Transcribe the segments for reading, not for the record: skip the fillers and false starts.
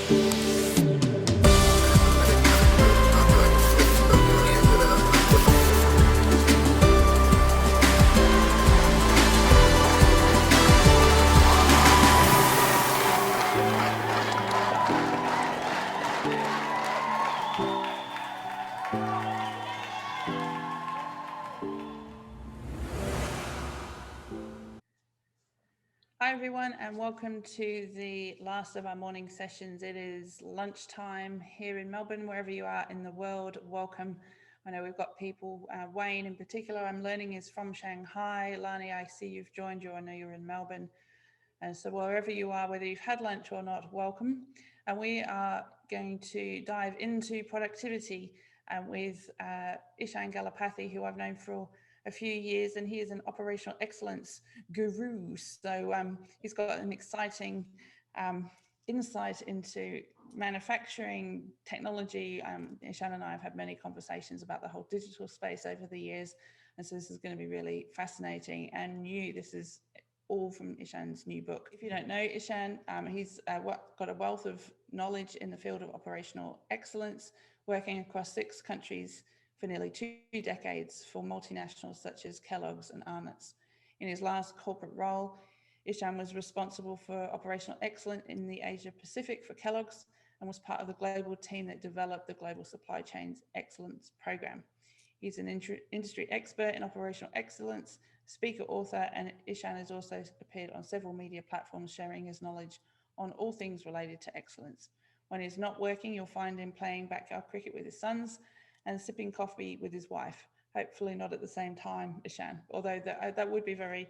Hi everyone, and welcome to the last of our morning sessions. It is lunchtime here in Melbourne. Wherever you are in the world, welcome. I know we've got people, Wayne in particular, I'm learning is from Shanghai. Lani, I see you've joined you. I know you're in Melbourne. And so wherever you are, whether you've had lunch or not, welcome. And we are going to dive into productivity with Ishan Gallapathy, who I've known for a few years, and he is an operational excellence guru. So he's got an exciting insight into manufacturing technology. Ishan and I have had many conversations about the whole digital space over the years. And so this is going to be really fascinating and new. This is all from Ishan's new book. If you don't know Ishan, he's got a wealth of knowledge in the field of operational excellence, working across 6 countries for nearly 2 decades for multinationals such as Kellogg's and Arnott's. In his last corporate role, Ishan was responsible for operational excellence in the Asia Pacific for Kellogg's and was part of the global team that developed the Global Supply Chains Excellence Program. He's an industry expert in operational excellence, speaker, author, and Ishan has also appeared on several media platforms sharing his knowledge on all things related to excellence. When he's not working, you'll find him playing backyard cricket with his sons and sipping coffee with his wife. Hopefully not at the same time, Ishan, although that would be very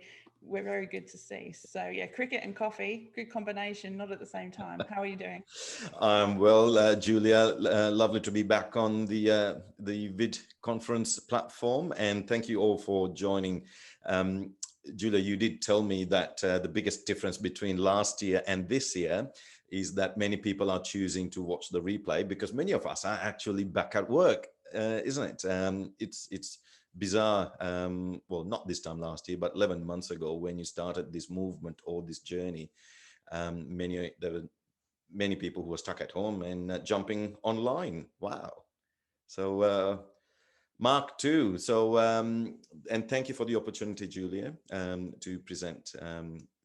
good to see. So yeah, cricket and coffee, good combination, not at the same time. How are you doing? Well, Julia, lovely to be back on the VID conference platform, and thank you all for joining. Julia, you did tell me that the biggest difference between last year and this year is that many people are choosing to watch the replay because many of us are actually back at work, isn't it? It's bizarre. Well, not this time last year, but 11 months ago when you started this movement or this journey. There were many people who were stuck at home and jumping online. Wow. So Mark too. So and thank you for the opportunity, Julia, to present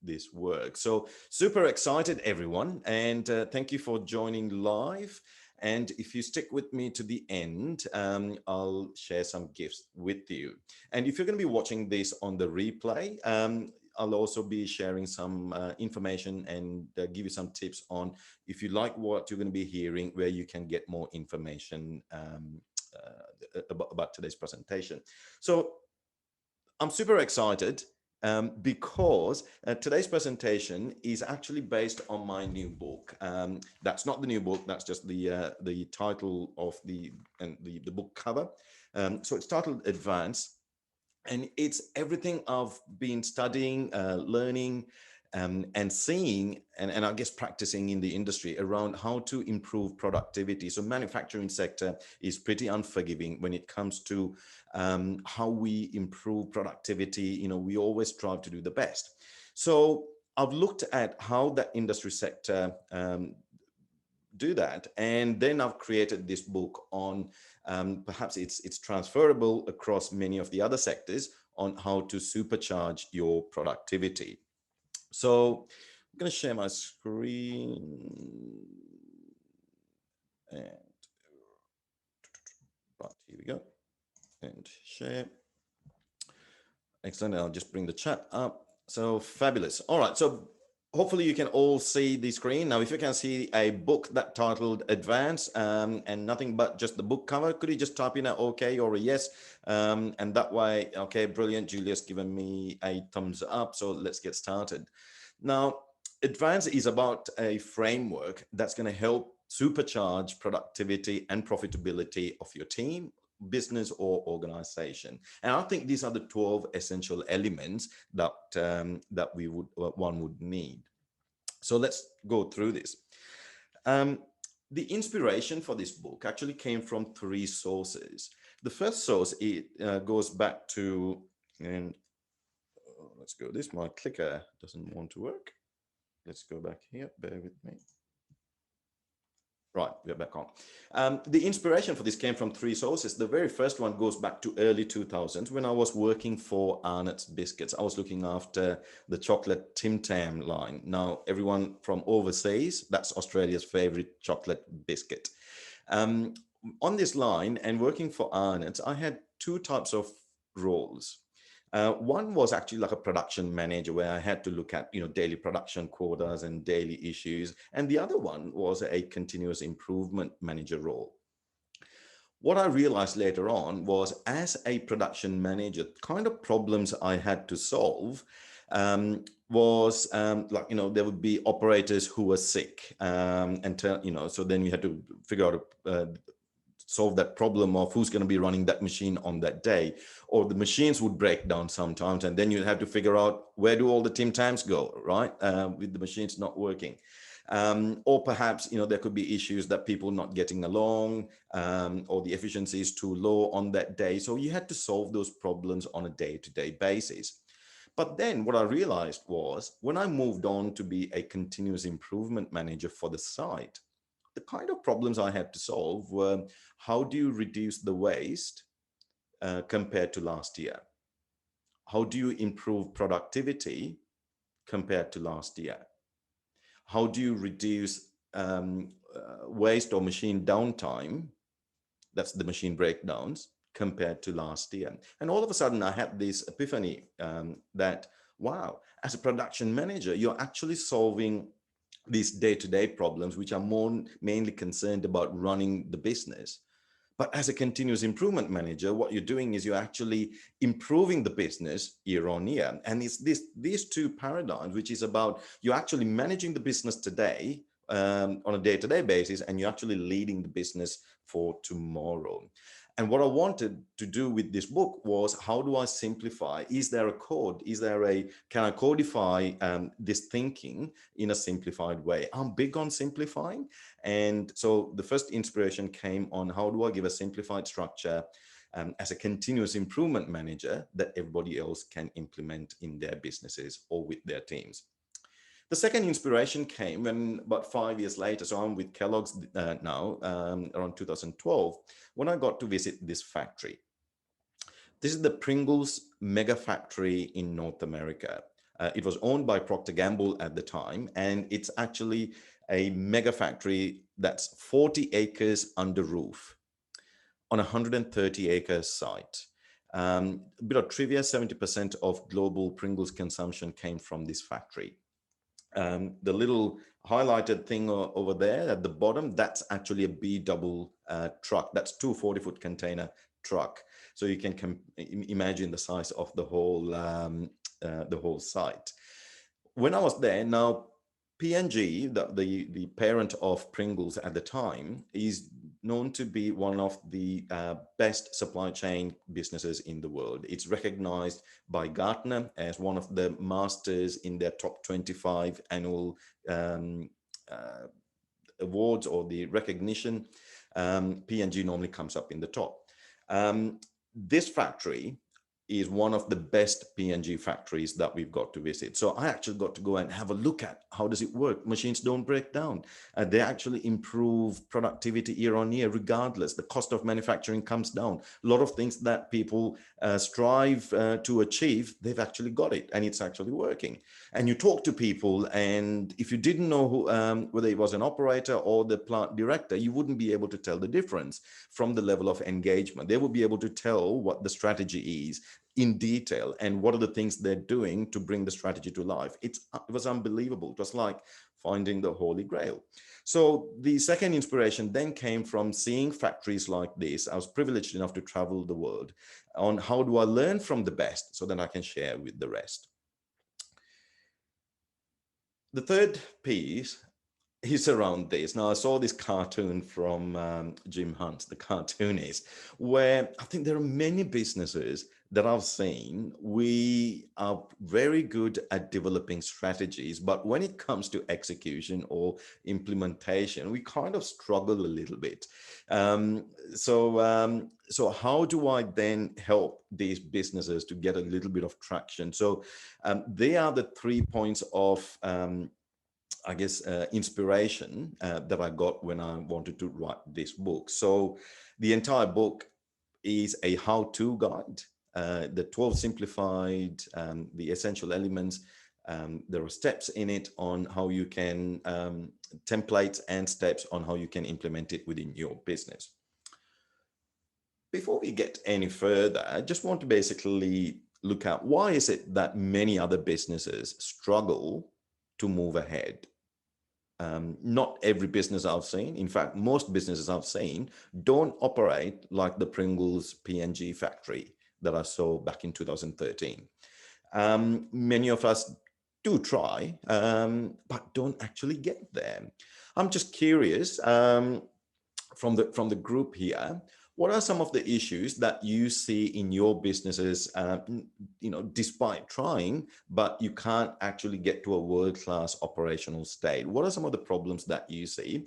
this work. So super excited, everyone, and thank you for joining live. And if you stick with me to the end, I'll share some gifts with you. And if you're going to be watching this on the replay, I'll also be sharing some information and give you some tips on if you like what you're going to be hearing, where you can get more information about today's presentation. So I'm super excited because today's presentation is actually based on my new book. That's not the new book, that's just the title of the book cover. So it's titled Advance. And it's everything I've been studying, learning, and seeing, and I guess practicing in the industry around how to improve productivity. So manufacturing sector is pretty unforgiving when it comes to how we improve productivity. You know, we always strive to do the best. So I've looked at how that industry sector do that, and then I've created this book on perhaps it's transferable across many of the other sectors on how to supercharge your productivity. So I'm going to share my screen, and right, here we go, and share. Excellent. I'll just bring the chat up. So fabulous. All right. So hopefully you can all see the screen. Now, if you can see a book that titled Advance and nothing but just the book cover, could you just type in an okay or a yes? And that way, okay, brilliant. Julia's given me a thumbs up. So let's get started. Now, Advance is about a framework that's going to help supercharge productivity and profitability of your team, business, or organization. And I think these are the 12 essential elements that one would need. So let's go through this. The inspiration for this book actually came from 3 sources. The first source, it goes back to, and let's go, this, my clicker doesn't want to work. Let's go back here, bear with me. Right, we're back on. The inspiration for this came from three sources. The very first one goes back to early 2000s when I was working for Arnott's Biscuits. I was looking after the chocolate Tim Tam line. Now, everyone from overseas, that's Australia's favorite chocolate biscuit. Um, on this line and working for Arnott's, I had two types of roles. One was actually like a production manager where I had to look at, daily production quotas and daily issues. And the other one was a continuous improvement manager role. What I realized later on was as a production manager, kind of problems I had to solve was there would be operators who were sick so then you had to figure out solve that problem of who's going to be running that machine on that day, or the machines would break down sometimes, and then you have to figure out where do all the Tim Tams go, right? With the machines not working. Or perhaps there could be issues that people not getting along, or the efficiency is too low on that day. So you had to solve those problems on a day-to-day basis. But then what I realized was when I moved on to be a continuous improvement manager for the site, the kind of problems I had to solve were how do you reduce the waste compared to last year? How do you improve productivity compared to last year? How do you reduce waste or machine downtime? That's the machine breakdowns compared to last year. And all of a sudden, I had this epiphany that, wow, as a production manager, you're actually solving these day-to-day problems, which are more mainly concerned about running the business. But as a continuous improvement manager, what you're doing is you're actually improving the business year on year. And it's these two paradigms, which is about you're actually managing the business today on a day-to-day basis, and you're actually leading the business for tomorrow. And what I wanted to do with this book was, how do I simplify? Is there a code? Can I codify this thinking in a simplified way? I'm big on simplifying. And so the first inspiration came on how do I give a simplified structure as a continuous improvement manager that everybody else can implement in their businesses or with their teams. The second inspiration came when about 5 years later, so I'm with Kellogg's now, around 2012, when I got to visit this factory. This is the Pringles mega factory in North America. It was owned by Procter & Gamble at the time, and it's actually a mega factory that's 40 acres under roof on a 130-acre site. A bit of trivia, 70% of global Pringles consumption came from this factory. The little highlighted thing over there at the bottom, that's actually a B-double truck. That's 2 40-foot container truck. So you can imagine the size of the whole site. When I was there, now P&G, the parent of Pringles at the time, is known to be one of the best supply chain businesses in the world. It's recognized by Gartner as one of the masters in their top 25 annual awards or the recognition. P&G normally comes up in the top. This factory is one of the best P&G factories that we've got to visit. So I actually got to go and have a look at how does it work. Machines don't break down. They actually improve productivity year on year, regardless. The cost of manufacturing comes down. A lot of things that people strive to achieve, they've actually got it, and it's actually working. And you talk to people, and if you didn't know who, whether it was an operator or the plant director, you wouldn't be able to tell the difference from the level of engagement. They would be able to tell what the strategy is in detail and what are the things they're doing to bring the strategy to life. It was unbelievable. It was like finding the Holy Grail. So the second inspiration then came from seeing factories like this. I was privileged enough to travel the world on how do I learn from the best so that I can share with the rest. The third piece is around this. Now, I saw this cartoon from Jim Hunt, the cartoonist, where I think there are many businesses that I've seen. We are very good at developing strategies, but when it comes to execution or implementation, we kind of struggle a little bit. So how do I then help these businesses to get a little bit of traction? So they are the 3 points of I guess, inspiration that I got when I wanted to write this book. So the entire book is a how-to guide, the 12 simplified, the essential elements. There are steps in it on how you can, templates and steps on how you can implement it within your business. Before we get any further, I just want to basically look at why is it that many other businesses struggle to move ahead. Not every business I've seen, in fact, most businesses I've seen don't operate like the Pringles P&G factory that I saw back in 2013. Many of us do try, but don't actually get there. I'm just curious, from the group here, what are some of the issues that you see in your businesses, despite trying, but you can't actually get to a world-class operational state? What are some of the problems that you see?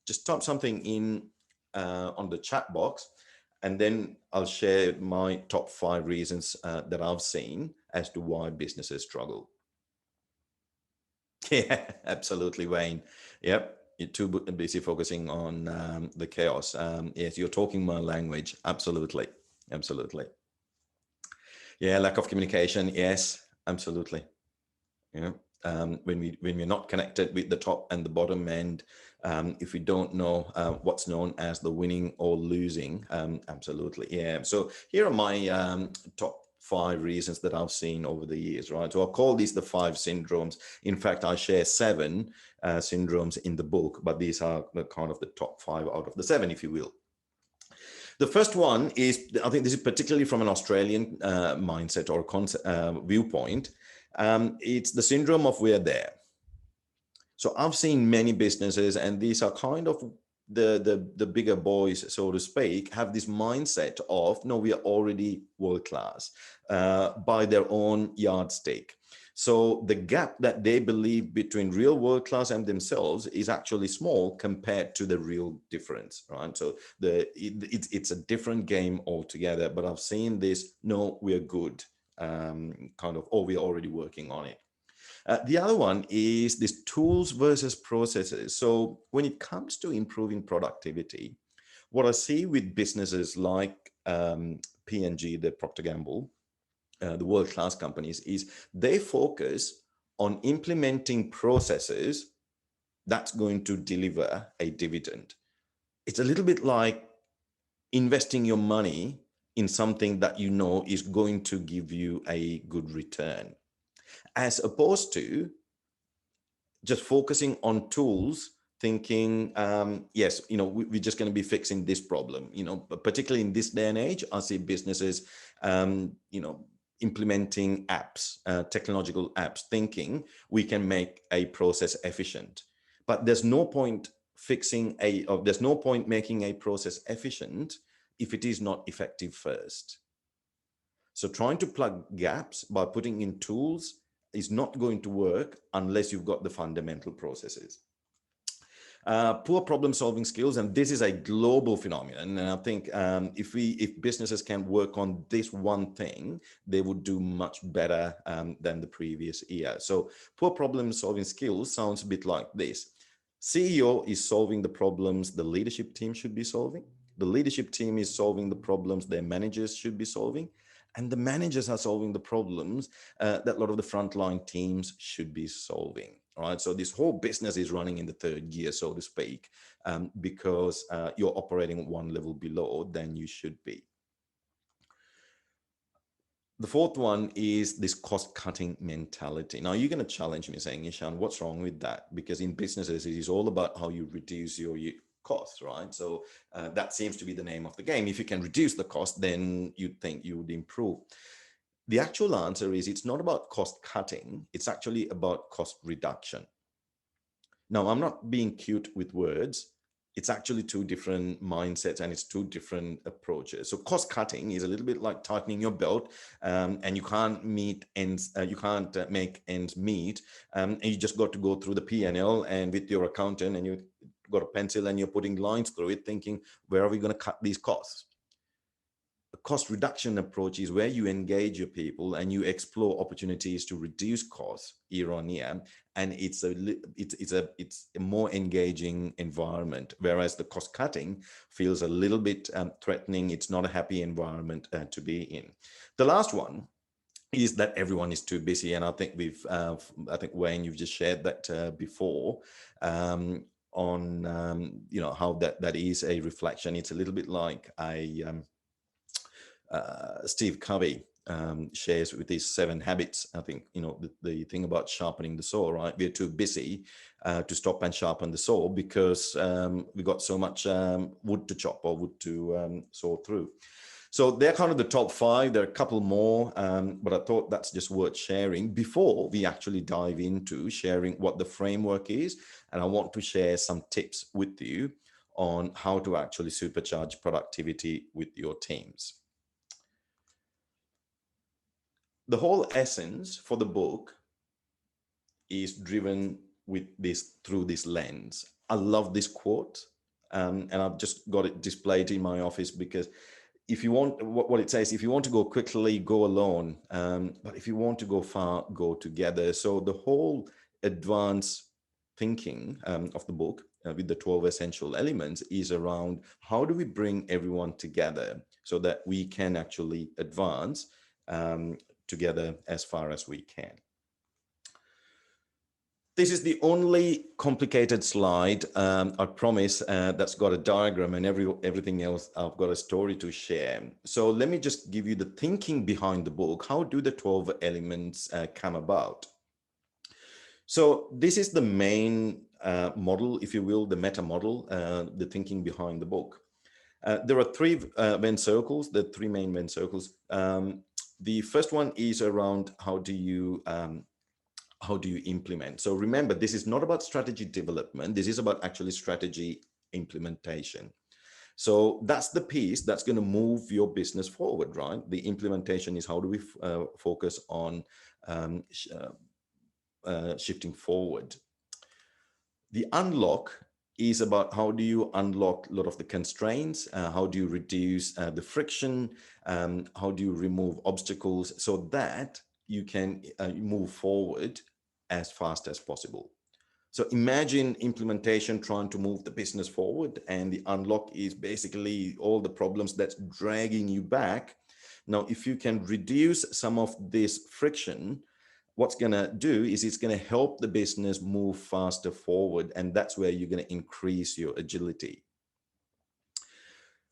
Just type something in on the chat box, and then I'll share my top 5 reasons that I've seen as to why businesses struggle. Yeah, absolutely, Wayne. Yep. You're too busy focusing on the chaos. Yes, you're talking my language. Absolutely. Absolutely. Yeah, lack of communication. Yes, absolutely. Yeah. When we're not connected with the top and the bottom end, if we don't know what's known as the winning or losing, absolutely. Yeah. So here are my top 5 reasons that I've seen over the years, right? So I'll call these the 5 syndromes. In fact, I share 7 syndromes in the book, but these are the kind of the top 5 out of the 7, if you will. The first one is, I think this is particularly from an Australian mindset or concept, viewpoint. It's the syndrome of we're there. So I've seen many businesses, and these are kind of the bigger boys, so to speak, have this mindset of, no, we are already world class by their own yardstick. So the gap that they believe between real world class and themselves is actually small compared to the real difference, right? So it's a different game altogether. But I've seen this, no, we're good, kind of, or we're already working on it. The other one is this tools versus processes. So when it comes to improving productivity, what I see with businesses like P&G, the Procter Gamble, the world-class companies, is they focus on implementing processes that's going to deliver a dividend. It's a little bit like investing your money in something that you know is going to give you a good return, as opposed to just focusing on tools, thinking, yes, we're just going to be fixing this problem. But particularly in this day and age, I see businesses, implementing apps, technological apps, thinking we can make a process efficient. But there's no point there's no point making a process efficient if it is not effective first. So trying to plug gaps by putting in tools is not going to work unless you've got the fundamental processes. Poor problem-solving skills, and this is a global phenomenon. And I think if businesses can work on this one thing, they would do much better than the previous year. So poor problem-solving skills sounds a bit like this. CEO is solving the problems the leadership team should be solving. The leadership team is solving the problems their managers should be solving. And the managers are solving the problems that a lot of the frontline teams should be solving. All right. So this whole business is running in the third gear, so to speak, because you're operating one level below than you should be. The fourth one is this cost-cutting mentality. Now, you're going to challenge me saying, Ishan, what's wrong with that? Because in businesses, it is all about how you reduce your costs, right? So that seems to be the name of the game. If you can reduce the cost, then you'd think you would improve. The actual answer is it's not about cost cutting. It's actually about cost reduction. Now, I'm not being cute with words. It's actually 2 different mindsets, and it's 2 different approaches. So cost cutting is a little bit like tightening your belt, and you can't make ends meet, and you just got to go through the P&L and with your accountant, and you got a pencil and you're putting lines through it, thinking, where are we going to cut these costs? A cost reduction approach is where you engage your people and you explore opportunities to reduce costs year on year, and it's a more engaging environment. Whereas the cost cutting feels a little bit threatening. It's not a happy environment to be in. The last one is that everyone is too busy, and I think I think Wayne, you've just shared that before. On how that is a reflection. It's a little bit like Steve Covey shares with his 7 habits. I think, the thing about sharpening the saw, right? We're too busy to stop and sharpen the saw because we got so much wood to chop or wood to saw through. So they're kind of the top 5. There are a couple more, but I thought that's just worth sharing before we actually dive into sharing what the framework is. And I want to share some tips with you on how to actually supercharge productivity with your teams. The whole essence for the book is driven through this lens. I love this quote, and I've just got it displayed in my office because if you want, what it says, if you want to go quickly, go alone. But if you want to go far, go together. So the whole advanced thinking of the book with the 12 essential elements is around how do we bring everyone together so that we can actually advance together as far as we can. This is the only complicated slide, I promise, that's got a diagram, and everything else I've got a story to share. So let me just give you the thinking behind the book. How do the 12 elements come about? So this is the main model, if you will, the meta model, the thinking behind the book. There are 3 Venn circles, the 3 main Venn circles. The first one is around how do you implement? So remember, this is not about strategy development. This is about actually strategy implementation. So that's the piece that's going to move your business forward, right? The implementation is how do we focus on shifting forward. The unlock is about how do you unlock a lot of the constraints, how do you reduce the friction, how do you remove obstacles so that you can move forward as fast as possible. So imagine implementation trying to move the business forward, and the unlock is basically all the problems that's dragging you back. Now, if you can reduce some of this friction, what's going to do is it's going to help the business move faster forward, and that's where you're going to increase your agility.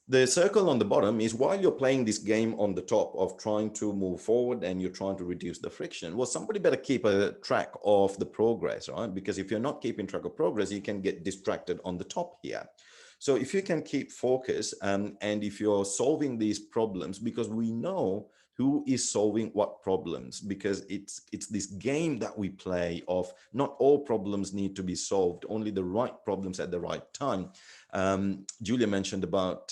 The circle on the bottom is while you're playing this game on the top of trying to move forward and you're trying to reduce the friction, well, somebody better keep a track of the progress, right? Because if you're not keeping track of progress, you can get distracted on the top here. So if you can keep focus and if you're solving these problems, because we know who is solving what problems, because it's this game that we play of not all problems need to be solved, only the right problems at the right time. Julia mentioned about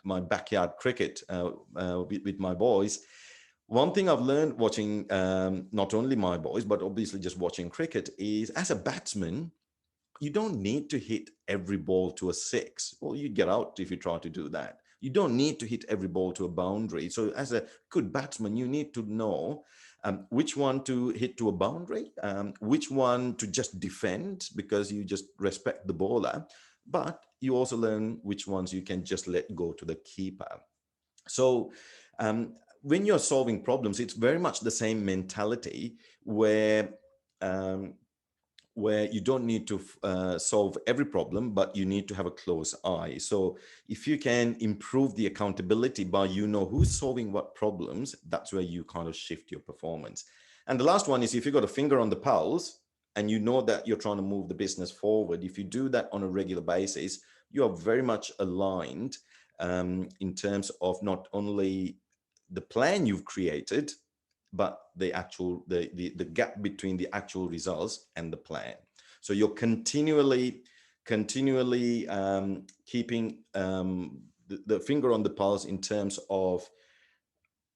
my backyard cricket with my boys. One thing I've learned watching not only my boys, but obviously just watching cricket is as a batsman, you don't need to hit every ball to a 6. Well, you'd get out if you try to do that. You don't need to hit every ball to a boundary. So as a good batsman, you need to know which one to hit to a boundary, which one to just defend because you just respect the bowler. But you also learn which ones you can just let go to the keeper. So when you're solving problems, it's very much the same mentality where you don't need to solve every problem, but you need to have a close eye. So if you can improve the accountability by who's solving what problems, that's where you kind of shift your performance. And the last one is if you've got a finger on the pulse and you know that you're trying to move the business forward, if you do that on a regular basis, you are very much aligned in terms of not only the plan you've created, but the gap between the actual results and the plan. So you're continually keeping the finger on the pulse in terms of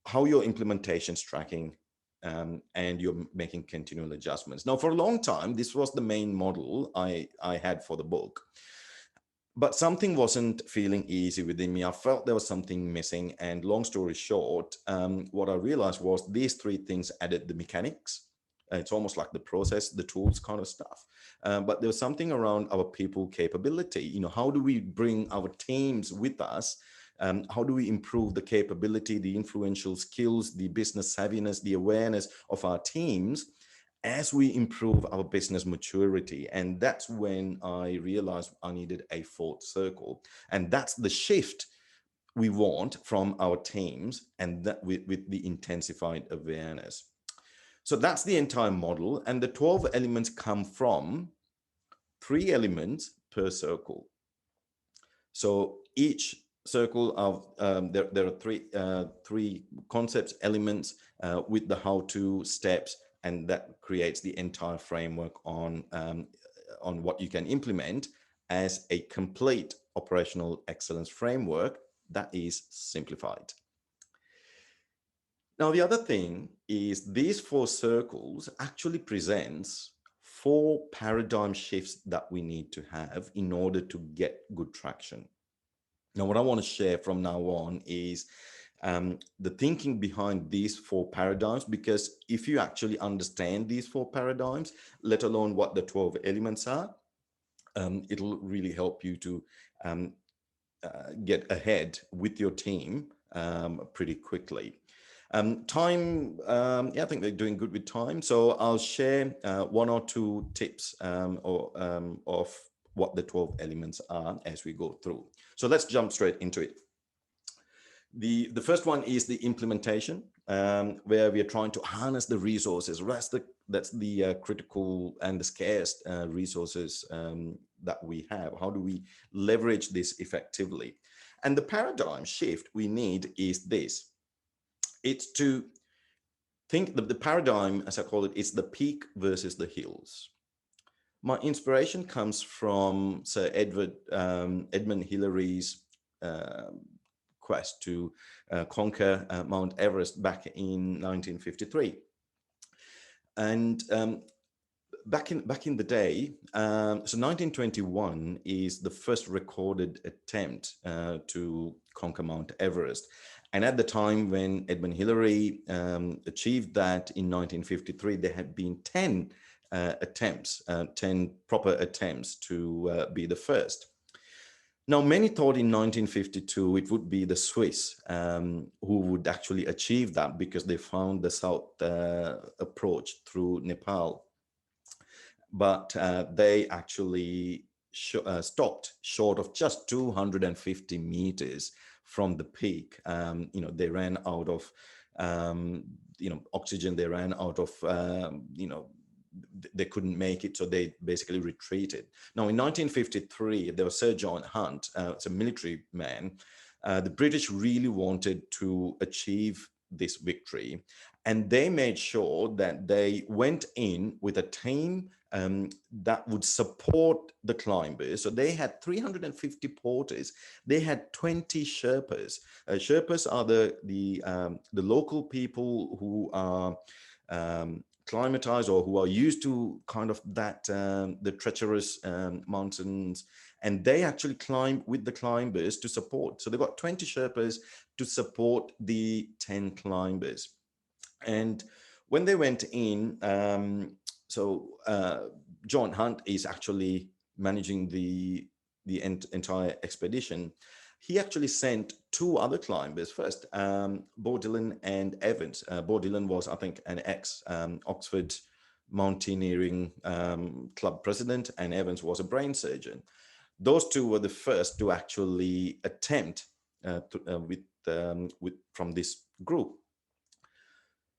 how your implementation's tracking, and you're making continual adjustments. Now, for a long time, this was the main model I had for the book. But something wasn't feeling easy within me. I felt there was something missing. And long story short, what I realized was these three things added the mechanics. It's almost like the process, the tools kind of stuff. But there was something around our people capability. How do we bring our teams with us? How do we improve the capability, the influential skills, the business savviness, the awareness of our teams as we improve our business maturity? And that's when I realized I needed a fourth circle. And that's the shift we want from our teams, and that with the intensified awareness. So that's the entire model. And the 12 elements come from 3 elements per circle. So each circle of there are three concepts, elements with the how-to steps, and that creates the entire framework on what you can implement as a complete operational excellence framework that is simplified. Now, the other thing is these 4 circles actually presents 4 paradigm shifts that we need to have in order to get good traction. Now, what I want to share from now on is the thinking behind these 4 paradigms, because if you actually understand these 4 paradigms, let alone what the 12 elements are, it'll really help you to get ahead with your team pretty quickly. Time, yeah, I think they're doing good with time. So I'll share 1 or 2 tips of what the 12 elements are as we go through. So let's jump straight into it. The first one is the implementation, where we are trying to harness the resources. That's the critical and the scarce resources that we have. How do we leverage this effectively? And the paradigm shift we need is this. It's to think the paradigm, as I call it, is the peak versus the hills. My inspiration comes from Sir Edmund Hillary's quest to conquer Mount Everest back in 1953. And back in the day, so 1921 is the first recorded attempt to conquer Mount Everest. And at the time when Edmund Hillary achieved that in 1953, there had been 10 attempts, 10 proper attempts to be the first. Now, many thought in 1952 it would be the Swiss who would actually achieve that, because they found the south approach through Nepal. But they actually stopped short of just 250 meters from the peak. They ran out of oxygen. They ran out of they couldn't make it, so they basically retreated. Now, in 1953, there was Sir John Hunt, it's a military man. The British really wanted to achieve this victory, and they made sure that they went in with a team that would support the climbers. So they had 350 porters. They had 20 Sherpas. Sherpas are the local people who are climatized, or who are used to kind of that the treacherous mountains, and they actually climb with the climbers to support. So they got 20 Sherpas to support the 10 climbers. And when they went in, John Hunt is actually managing the entire expedition. He actually sent 2 other climbers first, Bo Dillon and Evans. Bo Dillon was, I think, an ex-Oxford Mountaineering Club president, and Evans was a brain surgeon. Those 2 were the first to actually attempt from this group.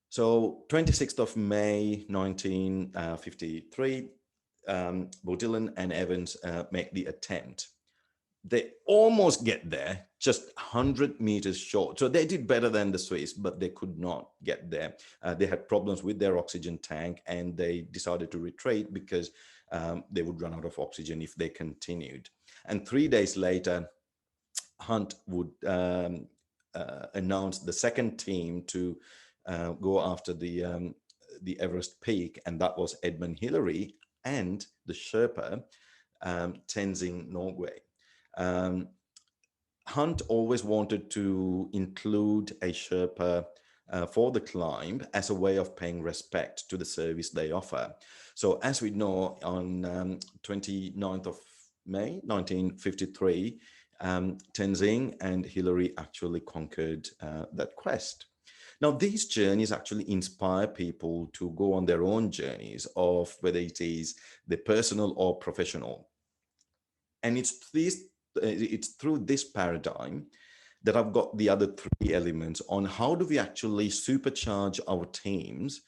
So 26th of May, 1953, Bo Dillon and Evans make the attempt. They almost get there, just 100 meters short. So they did better than the Swiss, but they could not get there. They had problems with their oxygen tank, and they decided to retreat because they would run out of oxygen if they continued. And 3 days later, Hunt would announce the second team to go after the Everest peak, and that was Edmund Hillary and the Sherpa, Tenzing Norgay. Um, Hunt always wanted to include a Sherpa for the climb as a way of paying respect to the service they offer. So as we know, on 29th of May 1953, Tenzing and Hillary actually conquered that quest. Now, these journeys actually inspire people to go on their own journeys of whether it is the personal or professional. And it's through this paradigm that I've got the other three elements on how do we actually supercharge our teams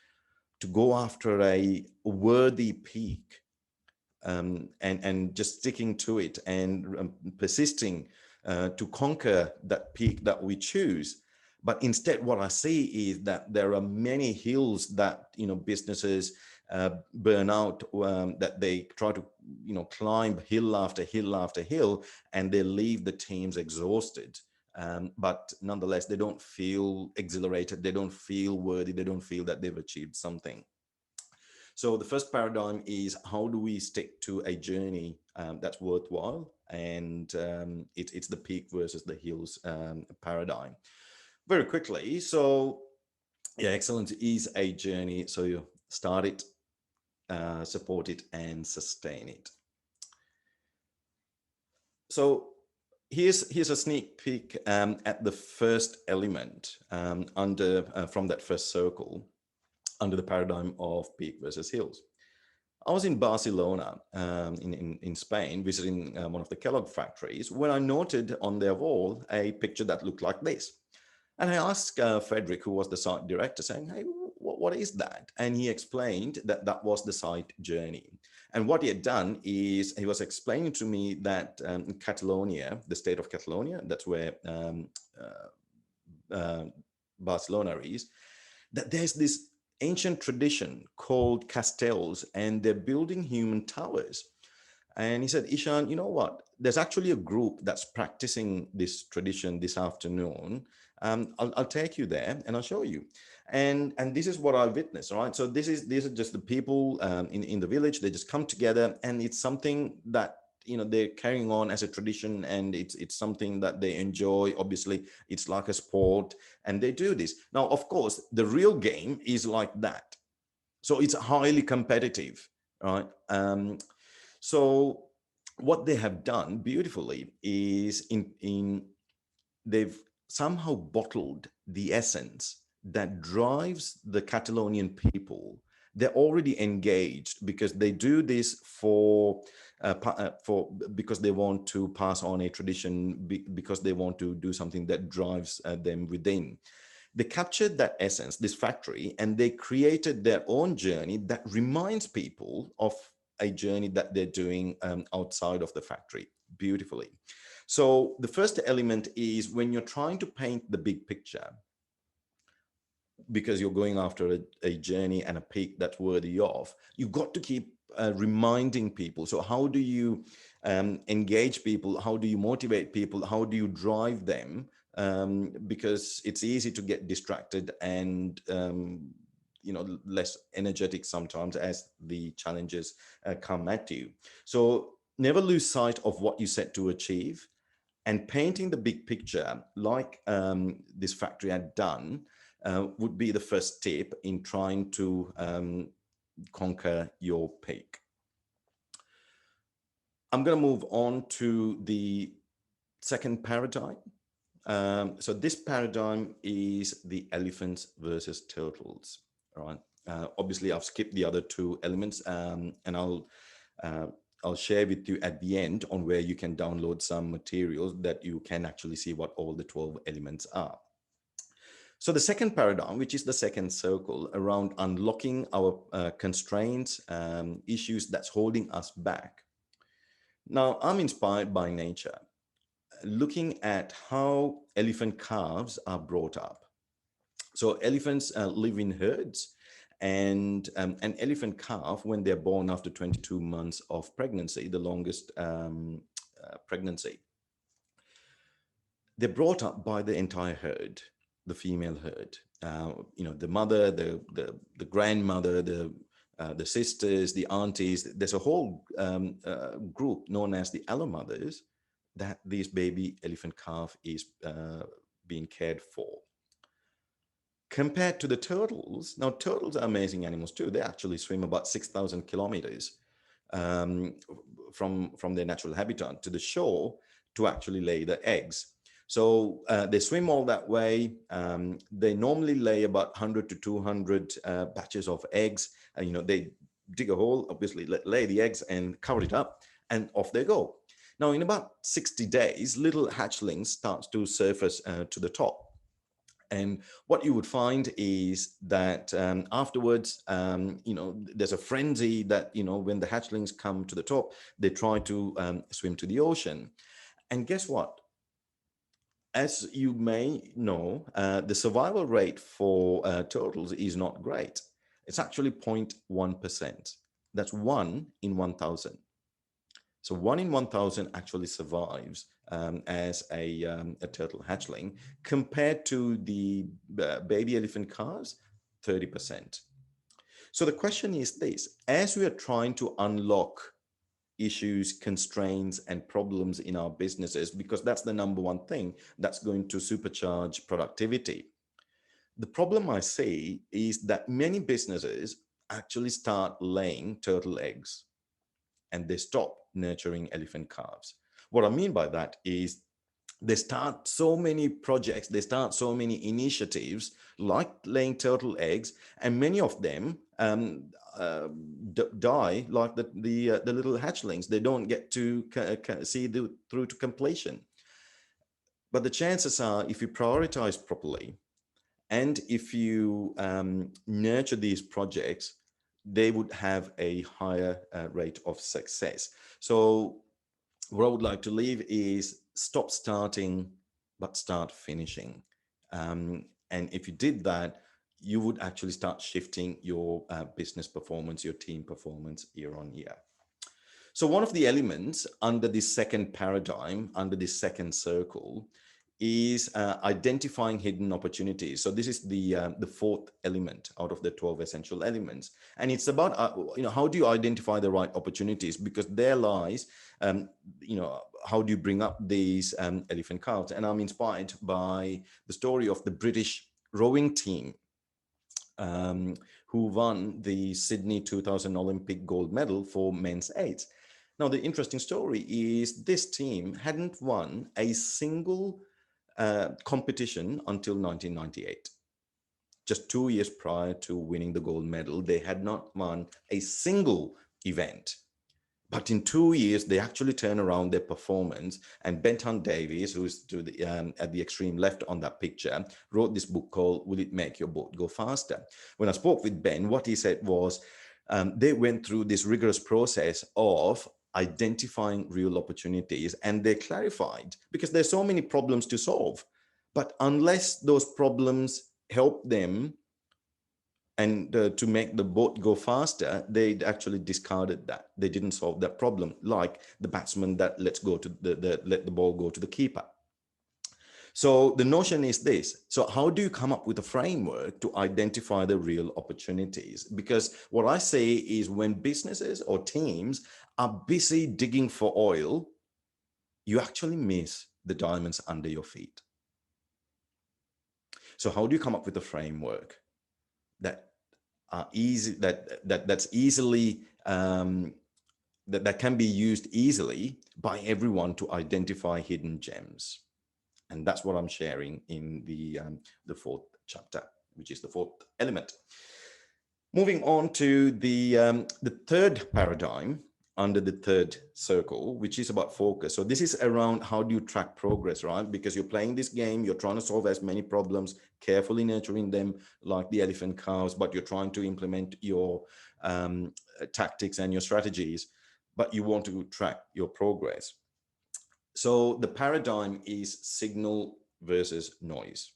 to go after a worthy peak, and just sticking to it and persisting to conquer that peak that we choose. But instead, what I see is that there are many hills that businesses burn out, that they try to climb hill after hill after hill, and they leave the teams exhausted. But nonetheless, they don't feel exhilarated, they don't feel worthy, they don't feel that they've achieved something. So the first paradigm is how do we stick to a journey that's worthwhile, and it's the peak versus the hills paradigm. Very quickly, so yeah, excellence is a journey. So you start it, support it, and sustain it. So here's a sneak peek at the first element under from that first circle under the paradigm of peak versus hills. I was in Barcelona, in Spain, visiting one of the Kellogg factories, when I noted on their wall a picture that looked like this. And I asked Frederick, who was the site director, saying, "Hey, what is that?" And he explained that that was the site journey. And what he had done is he was explaining to me that Catalonia, the state of Catalonia, that's where Barcelona is, that there's this ancient tradition called castells, and they're building human towers. And he said, "Ishan, you know what? There's actually a group that's practicing this tradition this afternoon. I'll take you there and I'll show you." And this is what I witnessed, right? So these are just the people in the village. They just come together, and it's something that they're carrying on as a tradition, and it's something that they enjoy. Obviously, it's like a sport, and they do this. Now, of course, the real game is like that. So it's highly competitive, right? So what they have done beautifully is they've somehow bottled the essence that drives the Catalonian people. They're already engaged because they do this because they want to pass on a tradition, because they want to do something that drives them within. They captured that essence, this factory, and they created their own journey that reminds people of a journey that they're doing outside of the factory beautifully. So the first element is when you're trying to paint the big picture, because you're going after a journey and a peak that's worthy of, you've got to keep reminding people. So how do you engage people? How do you motivate people? How do you drive them? Because it's easy to get distracted and less energetic sometimes as the challenges come at you. So never lose sight of what you set to achieve, and painting the big picture like this factory had done would be the first step in trying to conquer your peak. I'm going to move on to the second paradigm. So this paradigm is the elephants versus turtles, right? Obviously, I've skipped the other two elements, and I'll share with you at the end on where you can download some materials that you can actually see what all the 12 elements are. So the second paradigm, which is the second circle around unlocking our constraints, issues that's holding us back. Now, I'm inspired by nature, looking at how elephant calves are brought up. So elephants live in herds, and an elephant calf, when they're born after 22 months of pregnancy, the longest pregnancy, they're brought up by the entire herd, the female herd. The mother, the grandmother, the sisters, the aunties. There's a whole group known as the allo mothers that this baby elephant calf is being cared for. Compared to the turtles, now turtles are amazing animals too. They actually swim about 6,000 kilometers um, from their natural habitat to the shore to actually lay the eggs. So they swim all that way. They normally lay about 100 to 200 batches of eggs. They dig a hole, obviously lay the eggs and cover it up, and off they go. Now, in about 60 days, little hatchlings start to surface to the top. And what you would find is that afterwards, there's a frenzy that, when the hatchlings come to the top, they try to swim to the ocean. And guess what? As you may know, the survival rate for turtles is not great. It's actually 0.1%. That's 1 in 1,000. So 1 in 1,000 actually survives as a turtle hatchling, compared to the baby elephant calves, 30%. So the question is this: as we are trying to unlock issues, constraints, and problems in our businesses, because that's the number one thing that's going to supercharge productivity, the problem I see is that many businesses actually start laying turtle eggs and they stop nurturing elephant calves. What I mean by that is they start so many projects, they start so many initiatives like laying turtle eggs, and many of them die like the little hatchlings. They don't get to see through to completion. But the chances are, if you prioritize properly and if you nurture these projects, they would have a higher rate of success. So what I would like to leave is stop starting, but start finishing. And if you did that, you would actually start shifting your business performance, your team performance year on year. So one of the elements under this second paradigm, under this second circle, is identifying hidden opportunities. So this is the fourth element out of the 12 essential elements, and it's about how do you identify the right opportunities, because there lies how do you bring up these elephant calves. And I'm inspired by the story of the British rowing team who won the Sydney 2000 Olympic gold medal for men's eights. Now, the interesting story is this team hadn't won a single competition until 1998. Just 2 years prior to winning the gold medal, they had not won a single event. But in 2 years, they actually turned around their performance. And Benton Davies, who's to the, at the extreme left on that picture, wrote this book called Will It Make Your Boat Go Faster? When I spoke with Ben, what he said was they went through this rigorous process of identifying real opportunities, and they clarified, because there's so many problems to solve. But unless those problems help them and to make the boat go faster, they actually discarded that. They didn't solve that problem, like the batsman that let the ball go to the keeper. So the notion is this: so how do you come up with a framework to identify the real opportunities? Because what I say is, when businesses or teams are busy digging for oil, you actually miss the diamonds under your feet. So how do you come up with a framework that are easy, that's easily that can be used easily by everyone to identify hidden gems? And that's what I'm sharing in the fourth chapter, which is the fourth element. Moving on to the third paradigm under the third circle, which is about focus. So this is around how do you track progress, right? Because you're playing this game, you're trying to solve as many problems, carefully nurturing them like the elephant calves, but you're trying to implement your tactics and your strategies, but you want to track your progress. So the paradigm is signal versus noise.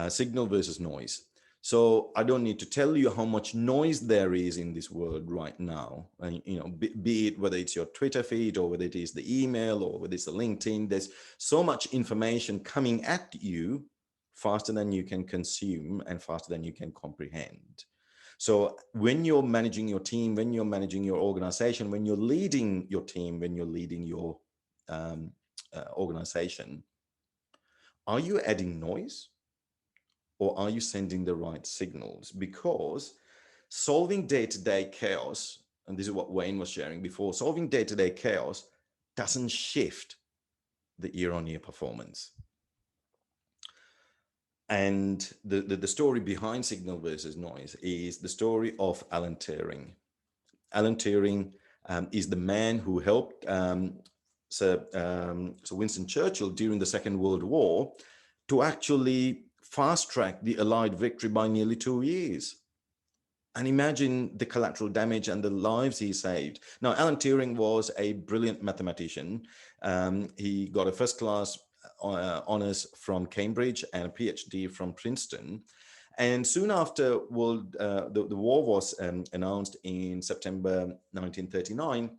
Signal versus noise. So I don't need to tell you how much noise there is in this world right now. And, be it whether it's your Twitter feed or whether it is the email or whether it's the LinkedIn, there's so much information coming at you faster than you can consume and faster than you can comprehend. So when you're managing your team, when you're managing your organization, when you're leading your team, when you're leading your organization, are you adding noise or are you sending the right signals? Because solving day-to-day chaos, and this is what Wayne was sharing before, solving day-to-day chaos doesn't shift the year-on-year performance. And the story behind signal versus noise is the story of Alan Turing. Alan Turing is the man who helped Sir Winston Churchill during the Second World War to actually fast track the Allied victory by nearly 2 years. And imagine the collateral damage and the lives he saved. Now, Alan Turing was a brilliant mathematician. He got a first class honors from Cambridge and a PhD from Princeton. And soon after the war was announced in September 1939,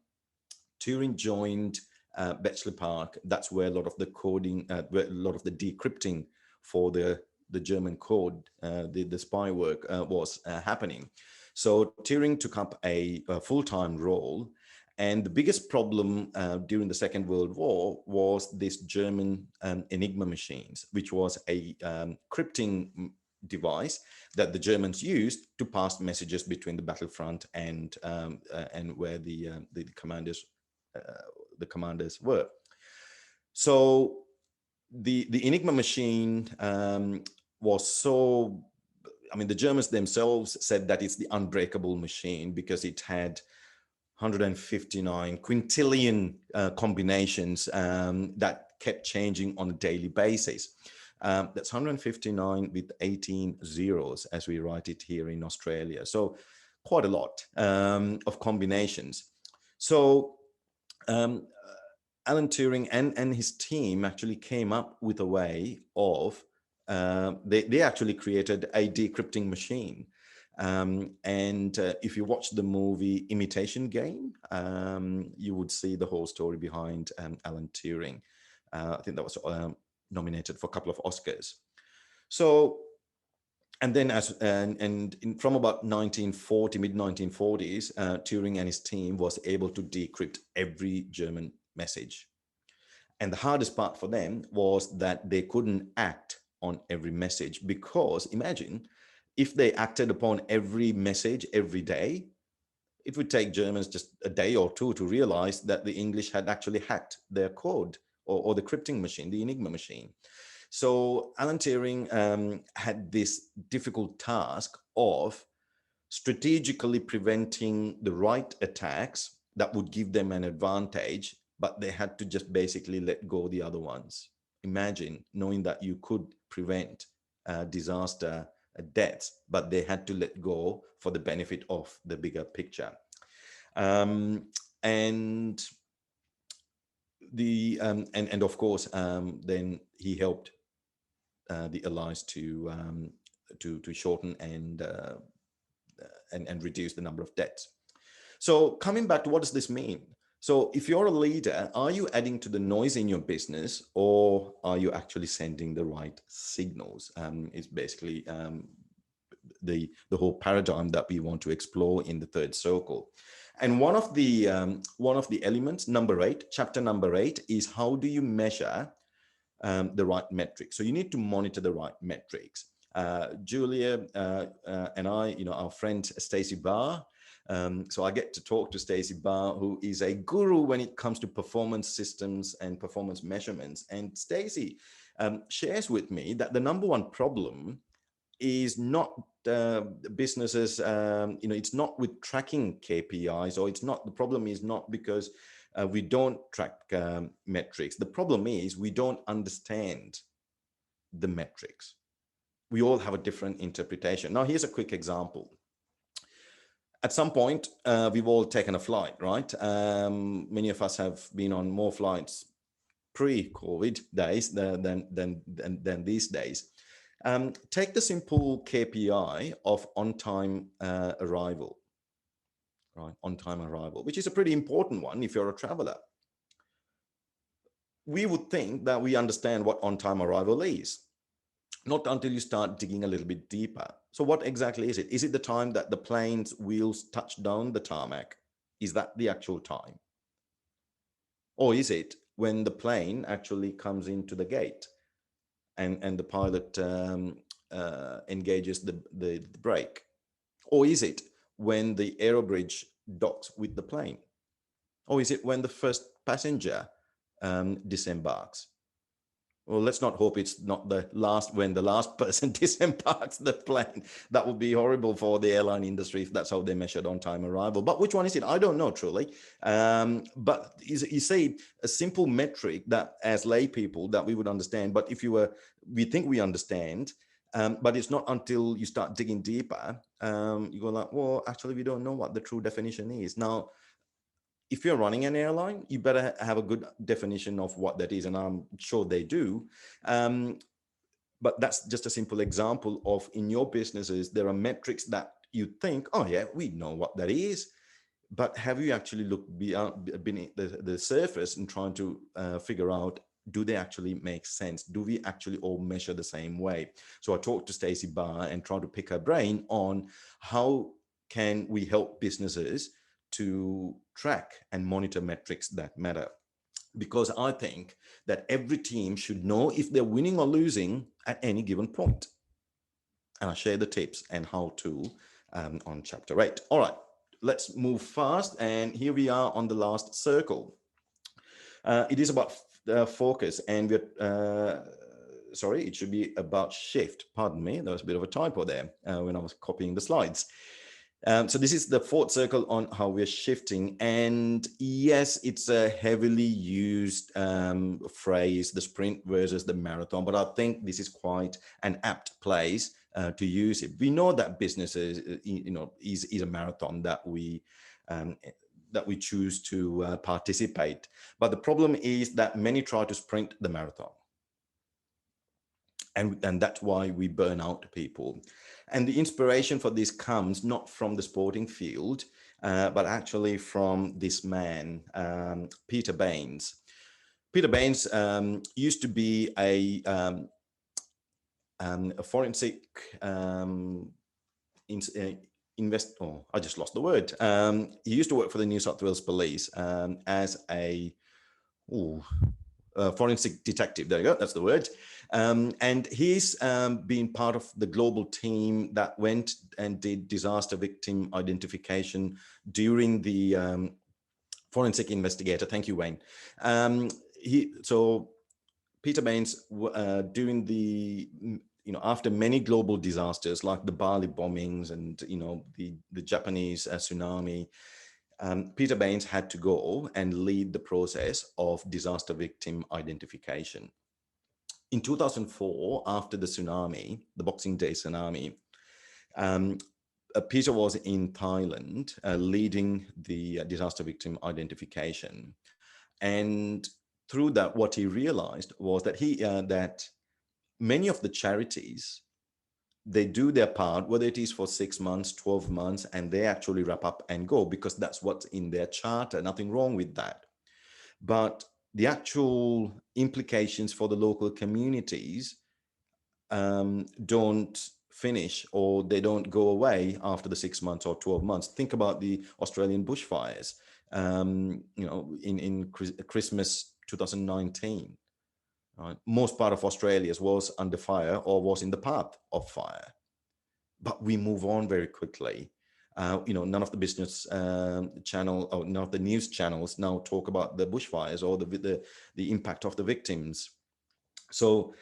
Turing joined Bletchley Park. That's where a lot of the coding, where a lot of the decrypting for the German code, the spy work was happening. So Turing took up a full-time role. And the biggest problem during the Second World War was this German Enigma machines, which was a crypting device that the Germans used to pass messages between the battlefront and where the commanders were. So the Enigma machine was so, I mean, the Germans themselves said that it's the unbreakable machine because it had 159 quintillion combinations that kept changing on a daily basis. That's 159 with 18 zeros, as we write it here in Australia. So quite a lot of combinations. So Alan Turing and his team actually came up with a way of, they actually created a decrypting machine. If you watch the movie Imitation Game, you would see the whole story behind Alan Turing. I think that was nominated for a couple of Oscars. So, and then from about 1940, mid 1940s, Turing and his team was able to decrypt every German message. And the hardest part for them was that they couldn't act on every message, because imagine if they acted upon every message every day, it would take Germans just a day or two to realize that the English had actually hacked their code or the crypting machine, the Enigma machine. So Alan Turing had this difficult task of strategically preventing the right attacks that would give them an advantage, but they had to just basically let go the other ones. Imagine knowing that you could prevent disaster deaths, but they had to let go for the benefit of the bigger picture. And of course, then he helped the Allies to shorten and reduce the number of deaths. So coming back to what does this mean? So if you're a leader, are you adding to the noise in your business, or are you actually sending the right signals? It's basically the whole paradigm that we want to explore in the third circle. And one of the elements, number 8, chapter number 8, is how do you measure the right metrics? So you need to monitor the right metrics. Julia and I, our friend Stacey Barr. So I get to talk to Stacey Barr, who is a guru when it comes to performance systems and performance measurements. And Stacey shares with me that the number one problem is not businesses, it's not with tracking KPIs, or the problem is not because we don't track metrics. The problem is we don't understand the metrics. We all have a different interpretation. Now, here's a quick example. At some point, we've all taken a flight, right? Many of us have been on more flights pre-COVID days than these days. Take the simple KPI of on-time arrival, right? On-time arrival, which is a pretty important one if you're a traveler. We would think that we understand what on-time arrival is. Not until you start digging a little bit deeper. So what exactly is it? Is it the time that the plane's wheels touch down the tarmac? Is that the actual time? Or is it when the plane actually comes into the gate and the pilot engages the brake? Or is it when the aerobridge docks with the plane? Or is it when the first passenger disembarks? Well, let's not hope it's not the last, when the last person disembarks the plane. That would be horrible for the airline industry if that's how they measured on-time arrival. But which one is it? I don't know, truly. But you say a simple metric that as lay people that we would understand, but if you were, we think we understand, but it's not until you start digging deeper, you go like, well, actually, we don't know what the true definition is. Now, if you're running an airline, you better have a good definition of what that is, and I'm sure they do. But that's just a simple example of, in your businesses, there are metrics that you think, oh yeah, we know what that is. But have you actually looked beyond, beneath the surface and trying to figure out, do they actually make sense? Do we actually all measure the same way? So I talked to Stacey Barr and tried to pick her brain on how can we help businesses to track and monitor metrics that matter. Because I think that every team should know if they're winning or losing at any given point. And I'll share the tips and how to on chapter 8. All right, let's move fast. And here we are on the last circle. It is about focus, and we're, sorry, it should be about shift. Pardon me, there was a bit of a typo there when I was copying the slides. So this is the fourth circle on how we're shifting. And yes, it's a heavily used phrase, the sprint versus the marathon, but I think this is quite an apt place to use it. We know that businesses, is a marathon that we choose to participate. But the problem is that many try to sprint the marathon. And that's why we burn out people. And the inspiration for this comes not from the sporting field, but actually from this man, Peter Baines. Peter Baines used to be a forensic I just lost the word. He used to work for the New South Wales Police as a forensic detective. There you go, that's the word. And he's been part of the global team that went and did disaster victim identification during the forensic investigator. Thank you, Wayne. So Peter Baines, during the, after many global disasters like the Bali bombings and, the Japanese tsunami, Peter Baines had to go and lead the process of disaster victim identification. In 2004, after the tsunami, the Boxing Day tsunami, Peter was in Thailand leading the disaster victim identification. And through that, what he realized was that that many of the charities, they do their part, whether it is for 6 months, 12 months, and they actually wrap up and go because that's what's in their charter. Nothing wrong with that. But the actual implications for the local communities don't finish, or they don't go away after the 6 months or 12 months. Think about the Australian bushfires, in Christmas 2019. Right? Most part of Australia was under fire or was in the path of fire. But we move on very quickly. None of the business channel or none of the news channels now talk about the bushfires or the impact of the victims. So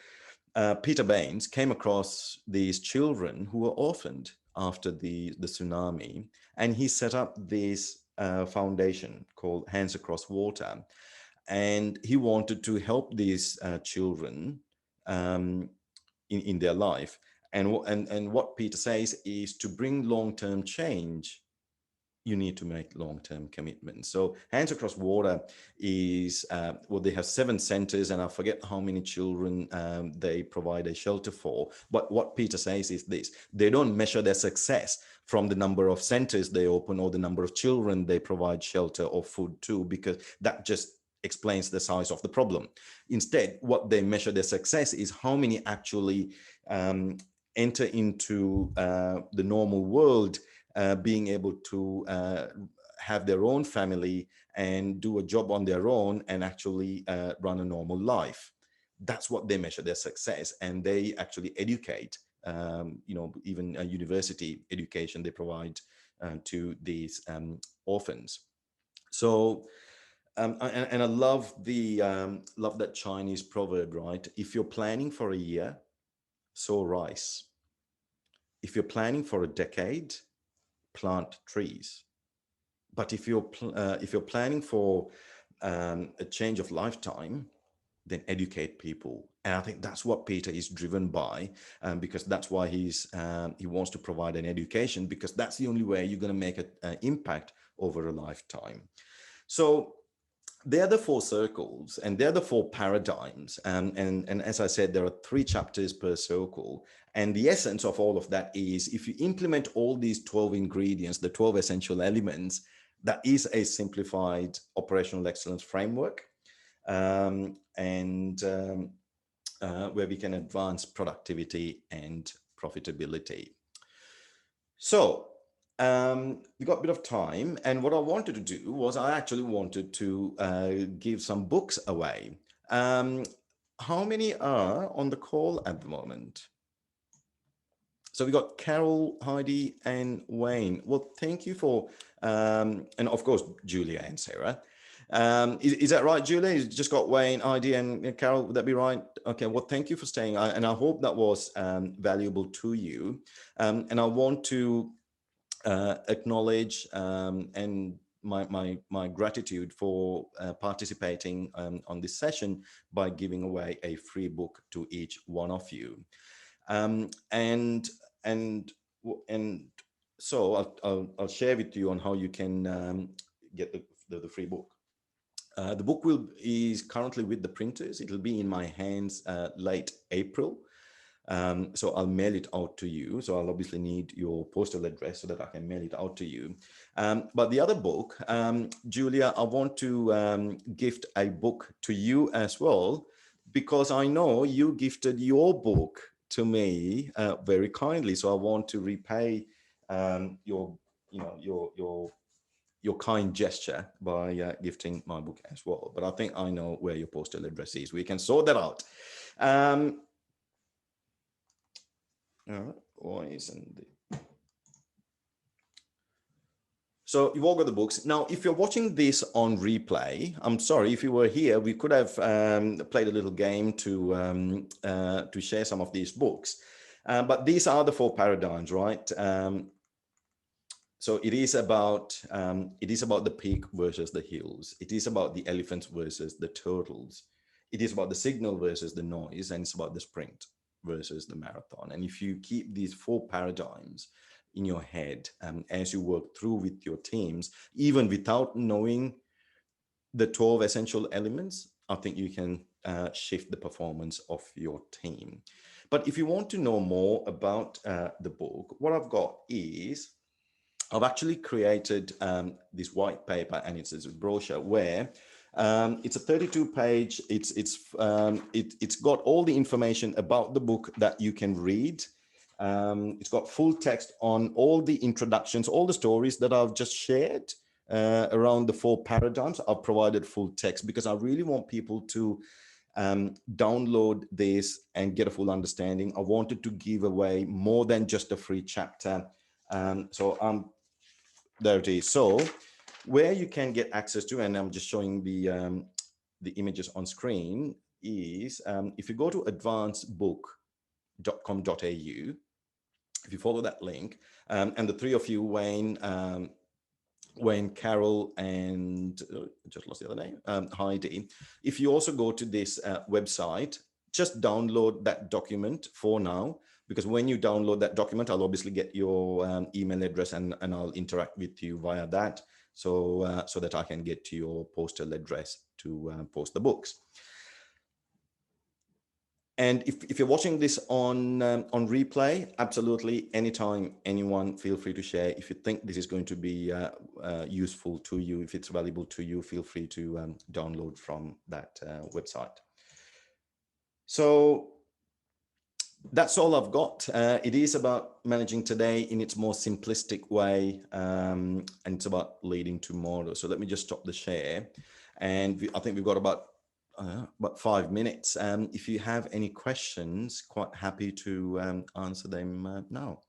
Peter Baines came across these children who were orphaned after the tsunami, and he set up this foundation called Hands Across Water. And he wanted to help these children in their life. And what Peter says is, to bring long-term change, you need to make long-term commitments. So Hands Across Water is, they have 7 centers, and I forget how many children they provide a shelter for. But what Peter says is this: they don't measure their success from the number of centers they open or the number of children they provide shelter or food to, because that just explains the size of the problem. Instead, what they measure their success is how many actually enter into the normal world, being able to have their own family and do a job on their own and actually run a normal life. That's what they measure their success, and they actually educate. Even a university education they provide to these orphans. So, and I love that Chinese proverb, right? If you're planning for a year, sow rice. If you're planning for a decade, plant trees. But if you're planning for a change of lifetime, then educate people. And I think that's what Peter is driven by, because that's why he wants to provide an education, because that's the only way you're going to make an impact over a lifetime. So they're the four circles, and they're the four paradigms. And as I said, there are 3 chapters per circle. And the essence of all of that is, if you implement all these 12 ingredients, the 12 essential elements, that is a simplified operational excellence framework, where we can advance productivity and profitability. So we got a bit of time, and what I wanted to do was I actually wanted to give some books away. How many are on the call at the moment? So we got Carol, Heidi, and Wayne. Well, thank you for, and of course, Julia and Sarah. Is that right, Julia? You just got Wayne, Heidi, and Carol. Would that be right? Okay. Well, thank you for staying, and I hope that was valuable to you. And I want to acknowledge and my gratitude for participating on this session by giving away a free book to each one of you. And so I'll share with you on how you can get the free book. The book is currently with the printers. It'll be in my hands late April. So I'll mail it out to you. So I'll obviously need your postal address so that I can mail it out to you. But the other book, Julia, I want to gift a book to you as well, because I know you gifted your book to me very kindly. So I want to repay your kind gesture by gifting my book as well. But I think I know where your postal address is. We can sort that out. So you've all got the books. Now, if you're watching this on replay, I'm sorry, if you were here, we could have played a little game to share some of these books. But these are the 4 paradigms, right? So it is about the peak versus the hills. It is about the elephants versus the turtles. It is about the signal versus the noise, and it's about the sprint versus the marathon. And if you keep these 4 paradigms in your head as you work through with your teams, even without knowing the 12 essential elements, I think you can shift the performance of your team. But if you want to know more about the book, what I've got is I've actually created this white paper, and it's a brochure where it's a 32-page. It's got all the information about the book that you can read. It's got full text on all the introductions, all the stories that I've just shared around the 4 paradigms. I've provided full text because I really want people to download this and get a full understanding. I wanted to give away more than just a free chapter. There it is. So where you can get access to, and I'm just showing the images on screen, is if you go to advancedbook.com.au, if you follow that link, and the 3 of you, Wayne, Carol, and just lost the other name, Heidi, if you also go to this website, just download that document for now, because when you download that document, I'll obviously get your email address and I'll interact with you via that, so that I can get to your postal address to post the books. And if you're watching this on replay, absolutely, anytime, anyone, feel free to share. If you think this is going to be useful to you, if it's valuable to you, feel free to download from that website. So That's all I've got. It is about managing today in its more simplistic way, and it's about leading tomorrow. So let me just stop the share, and I think we've got about 5 minutes. If you have any questions, quite happy to answer them now.